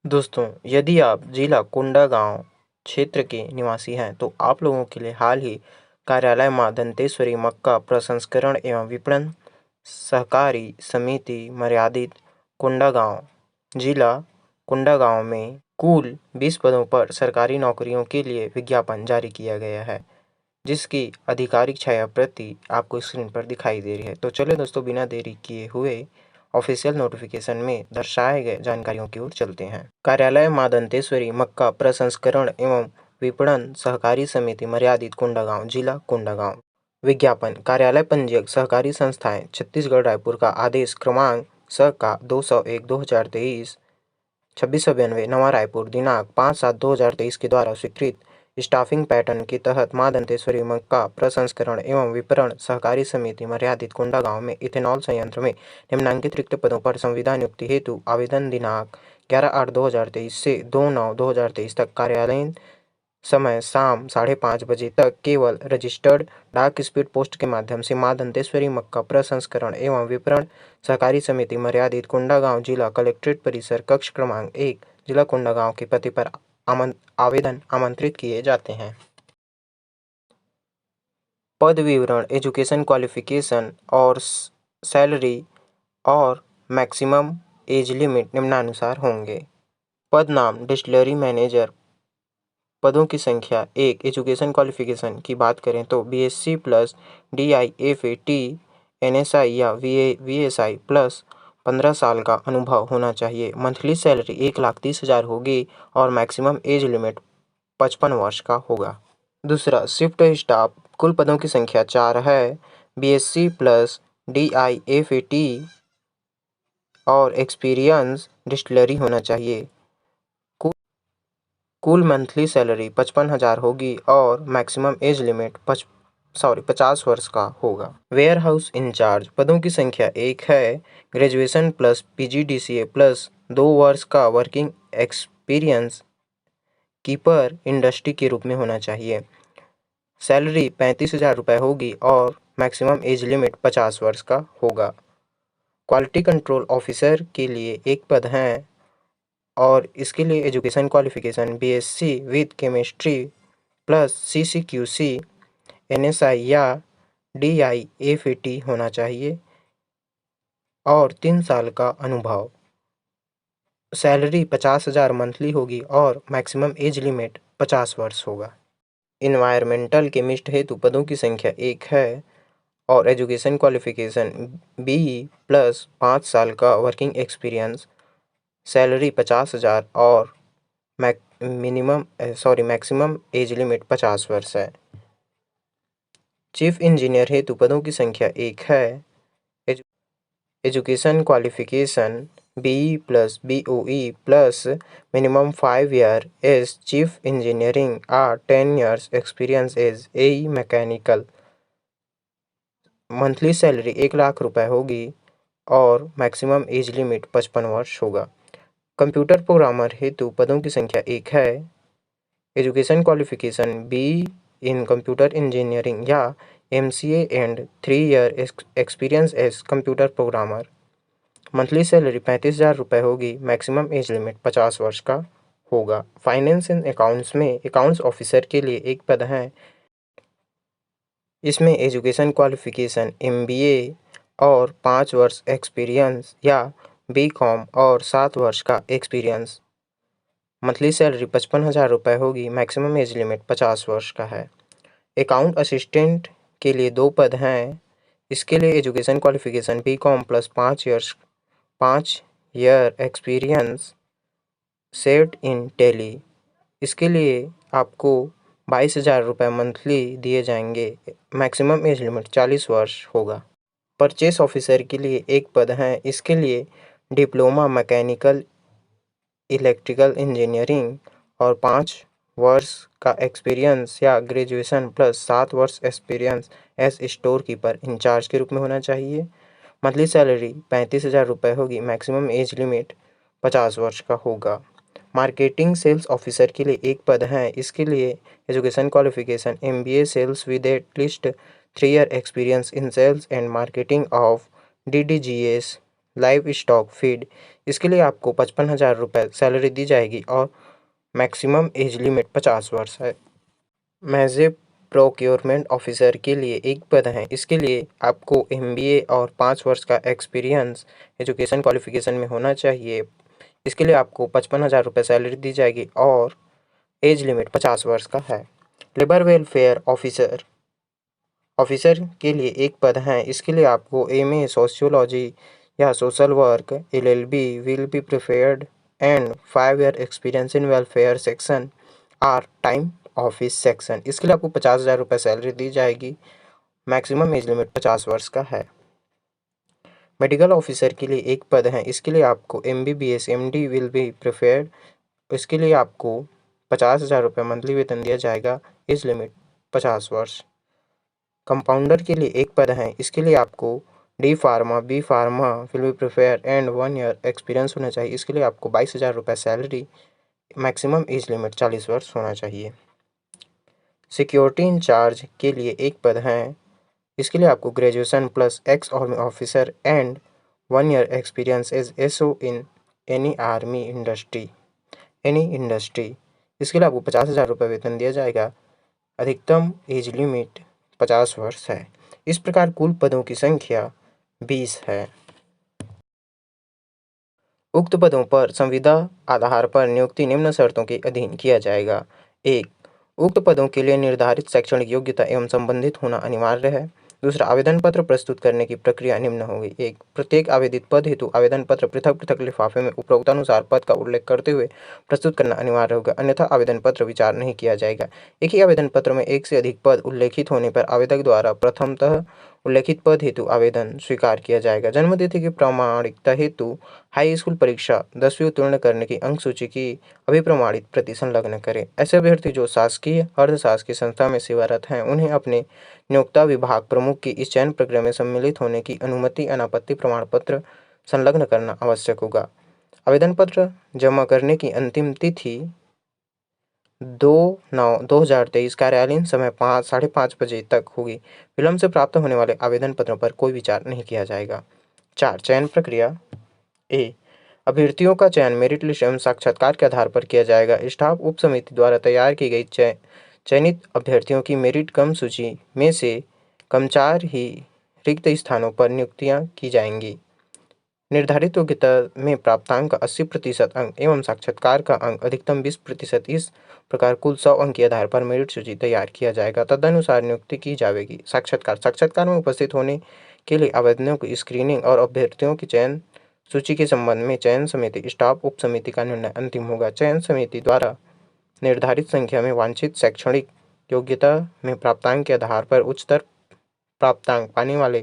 दोस्तों, यदि आप जिला कोंडागांव क्षेत्र के निवासी हैं तो आप लोगों के लिए हाल ही कार्यालय मां दंतेश्वरी मक्का प्रसंस्करण एवं विपणन सहकारी समिति मर्यादित कोंडागांव जिला कोंडागांव में कुल 20 पदों पर सरकारी नौकरियों के लिए विज्ञापन जारी किया गया है, जिसकी आधिकारिक छाया प्रति आपको स्क्रीन पर दिखाई दे रही है। तो चलिए दोस्तों, बिना देरी किए हुए ऑफिशियल नोटिफिकेशन में दर्शाए गए जानकारियों की ओर चलते हैं। कार्यालय मां दंतेश्वरी मक्का प्रसंस्करण एवं विपणन सहकारी समिति मर्यादित कोंडागांव जिला कोंडागांव। विज्ञापन कार्यालय पंजीयक सहकारी संस्थाएं छत्तीसगढ़ रायपुर का आदेश क्रमांक स का 201/2023 2692 नवा रायपुर दिनांक 5/7/2023 के द्वारा स्वीकृत स्टाफिंग पैटर्न के तहत मां दंतेश्वरी मक्का प्रसंस्करण एवं विपणन सहकारी समिति मर्यादित कोंडागांव में इथेनॉल संयंत्र में निम्नांकित रिक्त पदों पर संविदा नियुक्ति हेतु आवेदन दिनांक 11/8/2023 से 2/9/2023 तक कार्यालयीन समय शाम 5:30 बजे तक केवल रजिस्टर्ड डाक स्पीड पोस्ट के माध्यम से मां दंतेश्वरी मक्का प्रसंस्करण एवं विपणन सहकारी समिति मर्यादित कोंडागांव जिला कलेक्ट्रेट परिसर कक्ष क्रमांक 1 जिला कोंडागांव के पते पर आवेदन आमंत्रित किए जाते हैं। पद विवरण, एजुकेशन क्वालिफिकेशन और सैलरी और मैक्सिमम एज लिमिट निम्नानुसार होंगे। पद नाम डिस्टिलरी मैनेजर। पदों की संख्या 1। एजुकेशन क्वालिफिकेशन की बात करें तो BSc प्लस DIFAT NSI या VSI प्लस 15 साल का अनुभव होना चाहिए। मंथली सैलरी 1,30,000 होगी और मैक्सिमम एज लिमिट 55 वर्ष का होगा। दूसरा, शिफ्ट स्टाफ। कुल पदों की संख्या 4 है। BSc प्लस DIFAT और एक्सपीरियंस डिस्टिलरी होना चाहिए। कुल मंथली सैलरी 55,000 होगी और मैक्सिमम एज लिमिट 50 वर्ष का होगा। Warehouse incharge. पदों की संख्या 1 है। ग्रेजुएशन प्लस PGDCA प्लस 2 वर्ष का वर्किंग एक्सपीरियंस कीपर इंडस्ट्री के रूप में होना चाहिए। सैलरी 35,000 रुपये होगी और मैक्सिमम एज लिमिट 50 वर्ष का होगा। क्वालिटी कंट्रोल ऑफिसर के लिए एक पद है और इसके लिए education qualification BSc with chemistry plus CCQC NSI या DIFAT होना चाहिए और 3 साल का अनुभव। सैलरी 50,000 मंथली होगी और मैक्सिमम एज लिमिट 50 वर्ष होगा। इन्वायरमेंटल केमिस्ट हेतु पदों की संख्या 1 है और एजुकेशन क्वालिफिकेशन BE प्लस 5 साल का वर्किंग एक्सपीरियंस। सैलरी 50,000 और मैक्सिमम एज लिमिट 50 वर्ष है। चीफ इंजीनियर हेतु पदों की संख्या 1 है। Education qualification BE plus BOE plus minimum 5 year as chief engineering 10 years experience as AE mechanical. Monthly salary 1 lakh रुपए होगी और मैक्सिमम एज लिमिट 55 वर्ष होगा। कंप्यूटर प्रोग्रामर हेतु पदों की संख्या 1 है। Education qualification BE in computer engineering या MCA and 3 year experience as computer programmer. Monthly salary 35,000 रुपये होगी। मैक्सिमम एज लिमिट 50 वर्ष का होगा। फाइनेंस एंड अकाउंट्स में अकाउंट्स ऑफिसर के लिए एक पद है। इसमें एजुकेशन क्वालिफिकेशन MBA और 5 वर्ष एक्सपीरियंस या BCom और 7 वर्ष का एक्सपीरियंस। मंथली सैलरी 55,000 रुपये होगी। मैक्सिमम एज लिमिट 50 वर्ष का है। अकाउंट असिस्टेंट के लिए 2 पद हैं। इसके लिए education qualification BCom plus 5 year experience set in Tally. इसके लिए आपको 22,000 रुपये मंथली दिए जाएंगे। मैक्सिमम एज लिमिट 40 वर्ष होगा। परचेस ऑफिसर के लिए एक पद है। इसके लिए डिप्लोमा मैकेनिकल इलेक्ट्रिकल इंजीनियरिंग और 5 वर्ष का एक्सपीरियंस या ग्रेजुएशन प्लस 7 वर्ष experience as storekeeper incharge के रूप में होना चाहिए। मंथली सैलरी 35,000 रुपये होगी। मैक्सिमम एज लिमिट 50 वर्ष का होगा। मार्केटिंग सेल्स ऑफिसर के लिए एक पद है। इसके लिए education qualification MBA sales with at least 3 year experience in sales and marketing of DDGS livestock feed, इसके लिए आपको 55,000 रुपये सैलरी दी जाएगी और मैक्सिमम एज लिमिट 50 वर्ष है। महज़ प्रोक्योरमेंट ऑफिसर के लिए एक पद है, इसके लिए आपको MBA और 5 वर्ष का एक्सपीरियंस एजुकेशन क्वालिफिकेशन में होना चाहिए। इसके लिए आपको 55,000 रुपये सैलरी दी जाएगी और एज लिमिट 50 वर्ष का है। लेबर वेलफेयर ऑफिसर ऑफिसर के लिए एक पद है, इसके लिए आपको MA सोशियोलॉजी या social work LLB will be preferred and 5 year experience in welfare section or time office section, इसके लिए आपको 50,000 रुपये सैलरी दी जाएगी। मैक्सिमम एज लिमिट 50 वर्ष का है। मेडिकल ऑफिसर के लिए एक पद है, इसके लिए आपको MBBS MD विल बी प्रिफेयर्ड, इसके लिए आपको 50,000 रुपये मंथली वेतन दिया जाएगा। एज लिमिट 50 वर्ष। कंपाउंडर के लिए एक पद है, इसके लिए आपको D pharma B pharma will be prefer and 1 year experience होना चाहिए, इसके लिए आपको 22,000 रुपये सैलरी। मैक्सिमम एज लिमिट 40 वर्ष होना चाहिए। सिक्योरिटी इंचार्ज के लिए एक पद है, इसके लिए आपको graduation plus ex army officer and 1 year experience as SO in any army industry इसके लिए आपको 50,000 रुपये वेतन दिया जाएगा। अधिकतम एज लिमिट 50 वर्ष है। इस प्रकार कुल पदों की संख्या 20 है। उक्त पदों पर संविदा आधार पर नियुक्ति निम्न शर्तों के अधीन किया जाएगा। 1. उक्त पदों के लिए निर्धारित शैक्षणिक योग्यता एवं संबंधित होना अनिवार्य है। दूसरा, आवेदन पत्र प्रस्तुत करने की प्रक्रिया निम्न होगी। 1. प्रत्येक आवेदित पद हेतु आवेदन पत्र पृथक पृथक लिफाफे में उपरोक्तानुसार पद का उल्लेख करते हुए प्रस्तुत करना अनिवार्य होगा, अन्यथा आवेदन पत्र विचार नहीं किया जाएगा। एक ही आवेदन पत्र में एक से अधिक पद उल्लेखित होने पर आवेदक द्वारा प्रथमतः उल्लेखित पद हेतु आवेदन स्वीकार किया जाएगा। जन्मतिथि की प्रामाणिकता हेतु हाई स्कूल परीक्षा 10वीं उत्तीर्ण करने की अंक सूची की अभिप्रमाणित प्रति संलग्न करें। ऐसे अभ्यर्थी जो शासकीय अर्धशासकीय संस्था में सेवारत हैं, उन्हें अपने नियोक्ता विभाग प्रमुख की इस चयन प्रक्रिया में सम्मिलित होने की अनुमति अनापत्ति प्रमाण पत्र संलग्न करना आवश्यक होगा। आवेदन पत्र जमा करने की अंतिम तिथि 2/9/2023 कार्यालयीन समय 5:30 बजे तक होगी। विलंब से प्राप्त होने वाले आवेदन पत्रों पर कोई विचार नहीं किया जाएगा। 4. चयन प्रक्रिया। ए. अभ्यर्थियों का चयन मेरिट लिस्ट एवं साक्षात्कार के आधार पर किया जाएगा। स्टाफ उप समिति द्वारा तैयार की गई चयनित अभ्यर्थियों की मेरिट कम सूची में से कम 4 ही रिक्त स्थानों पर नियुक्तियां की जाएंगी। निर्धारित योग्यता में प्राप्तांक का 80% अंक एवं साक्षात्कार का अंक अधिकतम 20%, इस प्रकार कुल 100 अंक के आधार पर मेरिट सूची तैयार किया जाएगा। तदनुसार नियुक्ति की जाएगी। साक्षात्कार में उपस्थित होने के लिए आवेदनों की स्क्रीनिंग और अभ्यर्थियों की चयन सूची के संबंध में चयन समिति स्टाफ उप समिति का निर्णय अंतिम होगा। चयन समिति द्वारा निर्धारित संख्या में वांछित शैक्षणिक योग्यता में प्राप्तांक के आधार पर उच्चतर प्राप्तांक पाने वाले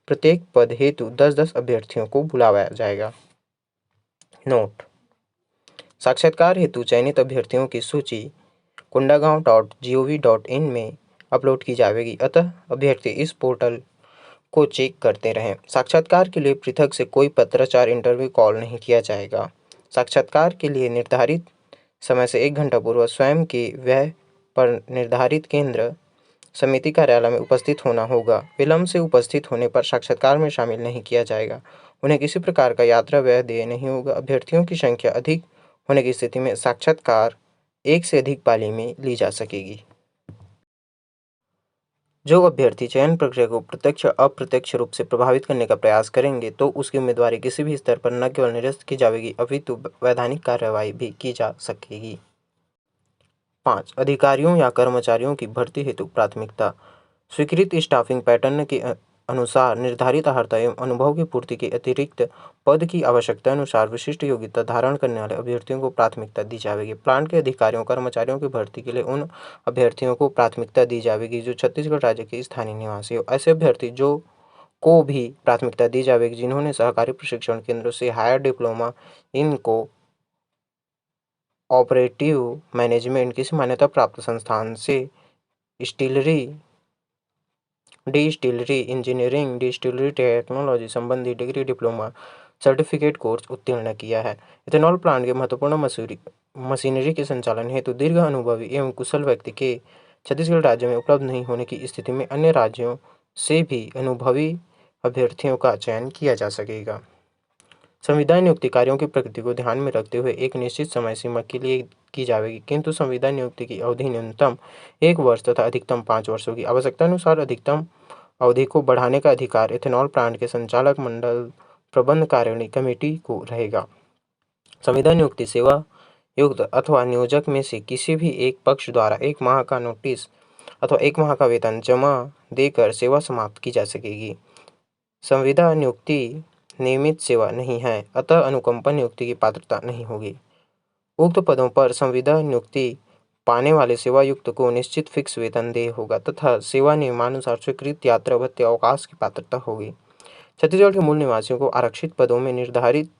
प्रत्येक पद हेतु 10-10 अभ्यर्थियों को बुलाया जाएगा। नोट: साक्षात्कार हेतु चयनित अभ्यर्थियों की सूची kondagaon.gov.in में अपलोड की जाएगी, अतः अभ्यर्थी इस पोर्टल को चेक करते रहें। साक्षात्कार के लिए पृथक से कोई पत्राचार इंटरव्यू कॉल नहीं किया जाएगा। साक्षात्कार के लिए निर्धारित समय से 1 घंटा पूर्व स्वयं के व्यय पर निर्धारित केंद्र समिति कार्यालय में उपस्थित होना होगा। विलंब से उपस्थित होने पर साक्षात्कार में शामिल नहीं किया जाएगा। उन्हें किसी प्रकार का यात्रा व्यय देय नहीं होगा। अभ्यर्थियों की संख्या अधिक होने की स्थिति में साक्षात्कार एक से अधिक पाली में ली जा सकेगी। जो अभ्यर्थी चयन प्रक्रिया को प्रत्यक्ष या अप्रत्यक्ष रूप से प्रभावित करने का प्रयास करेंगे तो उसकी उम्मीदवारी किसी भी स्तर पर न केवल निरस्त की जाएगी अपितु वैधानिक कार्रवाई भी की जा सकेगी। 5. अधिकारियों या कर्मचारियों की भर्ती हेतु प्राथमिकता। स्वीकृत स्टाफिंग पैटर्न के अनुसार निर्धारित अर्हता एवं अनुभव की पूर्ति के अतिरिक्त पद की आवश्यकता अनुसार विशिष्ट योग्यता धारण करने वाले अभ्यर्थियों को प्राथमिकता दी जाएगी। प्लांट के अधिकारियों कर्मचारियों की भर्ती के लिए उन अभ्यर्थियों को प्राथमिकता दी जाएगी जो छत्तीसगढ़ राज्य के स्थानीय निवासी हो। ऐसे अभ्यर्थी को भी प्राथमिकता दी जाएगी जिन्होंने सहकारी प्रशिक्षण केंद्रों से higher diploma in operative management किसी मान्यता प्राप्त संस्थान से डिस्टिलरी इंजीनियरिंग डिस्टिलरी टेक्नोलॉजी संबंधी डिग्री डिप्लोमा सर्टिफिकेट कोर्स उत्तीर्ण किया है। इथेनॉल प्लांट के महत्वपूर्ण मशीनरी के संचालन हेतु दीर्घ अनुभवी एवं कुशल व्यक्ति के छत्तीसगढ़ राज्य में उपलब्ध नहीं होने की स्थिति में अन्य राज्यों से भी अनुभवी अभ्यर्थियों का चयन किया जा सकेगा। संविदा नियुक्ति कार्यों की प्रकृति को ध्यान में रखते हुए एक निश्चित समय सीमा के लिए की जाएगी, किंतु संविदा नियुक्ति की अवधि न्यूनतम 1 वर्ष तथा अधिकतम 5 वर्ष होगी। आवश्यकतानुसार अधिकतम अवधि को बढ़ाने का अधिकार इथेनॉल प्लांट के संचालक मंडल प्रबंध कार्यकारिणी कमेटी को रहेगा। संविदा नियुक्ति सेवा युक्त अथवा नियोजक में से किसी भी एक पक्ष द्वारा 1 माह का नोटिस अथवा 1 माह का वेतन जमा देकर सेवा समाप्त की जा सकेगी। संविदा नियुक्ति नियमित सेवा नहीं है, अतः अनुकंपा नियुक्ति की पात्रता नहीं होगी। उक्त पदों पर संविदा नियुक्ति पाने वाले सेवायुक्त को निश्चित फिक्स वेतन देय होगा तथा सेवा नियमानुसार स्वीकृत यात्रा भत्ते अवकाश की पात्रता होगी। छत्तीसगढ़ के मूल निवासियों को आरक्षित पदों में निर्धारित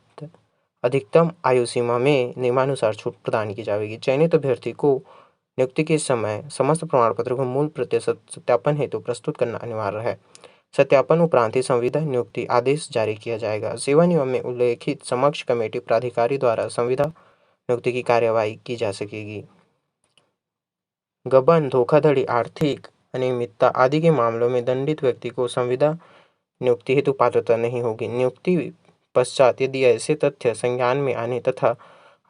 अधिकतम आयु सीमा में नियमानुसार छूट प्रदान की जाएगी। चयनित अभ्यर्थी को नियुक्ति के समय समस्त प्रमाण पत्रों को मूल प्रतिशत सत्यापन हेतु प्रस्तुत करना अनिवार्य है। सत्यापन उपरांत ही संविदा नियुक्ति आदेश जारी किया जाएगा। सेवा नियम में उल्लेखित समक्ष कमेटी प्राधिकारी द्वारा संविदा नियुक्ति की कार्यवाही की जा सकेगी। गबन, धोखाधड़ी, आर्थिक अनियमितता आदि के मामलों में दंडित व्यक्ति को संविदा नियुक्ति हेतु पात्रता नहीं होगी। नियुक्ति पश्चात यदि ऐसे तथ्य संज्ञान में आने तथा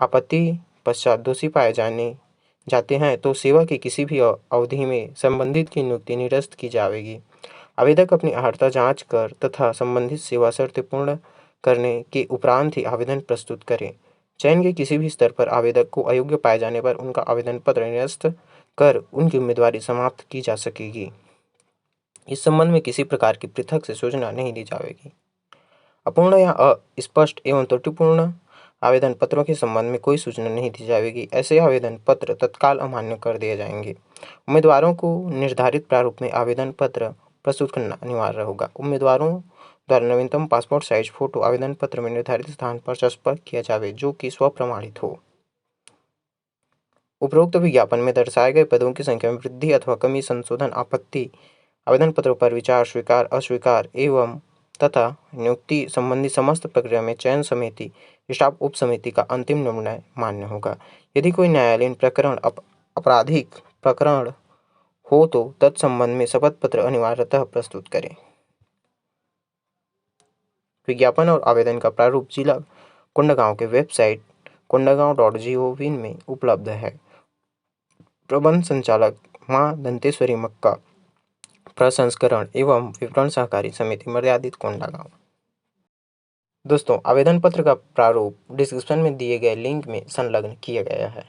आपत्ति पश्चात दोषी पाए जाते हैं तो सेवा की किसी भी अवधि में संबंधित की नियुक्ति निरस्त की जाएगी। आवेदक अपनी अर्हता जांच कर तथा संबंधित सेवा शर्तें पूर्ण करने के उपरांत ही आवेदन प्रस्तुत करें। चयन के किसी भी स्तर पर आवेदक को अयोग्य पाए जाने पर उनका आवेदन पत्र निरस्त कर उनकी उम्मीदवारी समाप्त की जा सकेगी। इस संबंध में किसी प्रकार की पृथक से सूचना नहीं दी जाएगी। अपूर्ण या अस्पष्ट एवं त्रुटिपूर्ण आवेदन पत्रों के संबंध में कोई सूचना नहीं दी जाएगी। ऐसे आवेदन पत्र तत्काल अमान्य कर दिए जाएंगे। उम्मीदवारों को निर्धारित प्रारूप में आवेदन पत्र प्रस्तुत करना अनिवार्य होगा। उम्मीदवारों द्वारा नवीनतम पासपोर्ट साइज फोटो आवेदन पत्र में निर्धारित स्थान पर चस्पा किया जाए, जो कि स्वप्रमाणित हो। उपरोक्त विज्ञापन में दर्शाए गए पदों की संख्या में वृद्धि अथवा कमी, संशोधन, आपत्ति, आवेदन पत्रों पर विचार, स्वीकार, अस्वीकार एवं तथा नियुक्ति संबंधी समस्त प्रक्रिया में चयन समिति, स्टाफ उप समिति का अंतिम निर्णय मान्य होगा। यदि कोई न्यायालयीन प्रकरण आपराधिक प्रकरण हो तो तत्संबंध में शपथ पत्र अनिवार्यतः प्रस्तुत करें। विज्ञापन और आवेदन का प्रारूप जिला कोंडागांव के वेबसाइट kondaगांव.gov में उपलब्ध है। प्रबंध संचालक मां दंतेश्वरी मक्का, प्रसंस्करण एवं विपणन सहकारी समिति मर्यादित, कोंडागांव। दोस्तों, आवेदन पत्र का प्रारूप डिस्क्रिप्शन में दिए गए लिंक में संलग्न किया गया है।